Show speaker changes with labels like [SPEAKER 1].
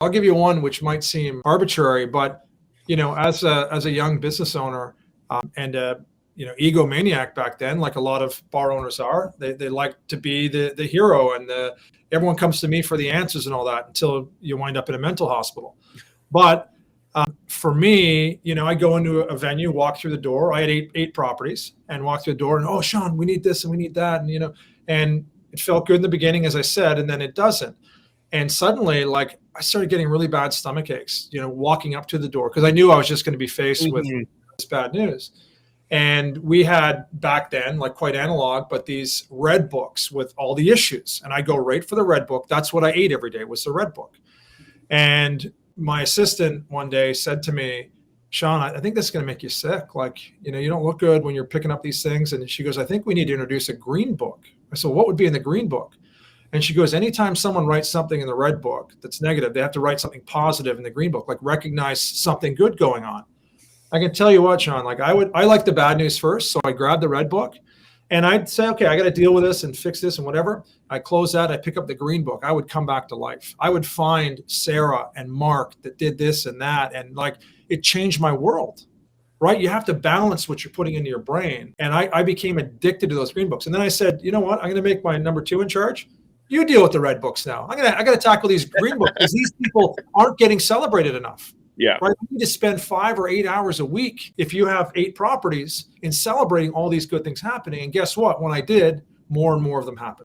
[SPEAKER 1] I'll give you one which might seem arbitrary, but as a young business owner and a egomaniac back then, like a lot of bar owners are, they like to be the hero, and everyone comes to me for the answers and all that until you wind up in a mental hospital. But for me, I go into a venue, walk through the door. I had eight properties, and walk through the door, and oh, Sean, we need this and we need that, and it felt good in the beginning, as I said, and then it doesn't. And suddenly, like, I started getting really bad stomach aches, walking up to the door, because I knew I was just going to be faced with this bad news. And we had back then, like, quite analog, but these red books with all the issues. And I go right for the red book. That's what I ate every day, was the red book. And my assistant one day said to me, Sean, I think this is going to make you sick. Like, you don't look good when you're picking up these things. And she goes, I think we need to introduce a green book. I said, what would be in the green book? And she goes, anytime someone writes something in the red book that's negative, they have to write something positive in the green book, like recognize something good going on. I can tell you what, Sean, like I like the bad news first. So I grabbed the red book and I'd say, okay, I got to deal with this and fix this and whatever. I close that. I pick up the green book. I would come back to life. I would find Sarah and Mark that did this and that. And like, it changed my world, right? You have to balance what you're putting into your brain. And I became addicted to those green books. And then I said, you know what? I'm going to make my number 2 in charge. You deal with the red books now. I got to tackle these green books because these people aren't getting celebrated enough.
[SPEAKER 2] Yeah.
[SPEAKER 1] Right. You need to spend 5 or 8 hours a week if you have 8 properties in celebrating all these good things happening. And guess what? When I did, more and more of them happened.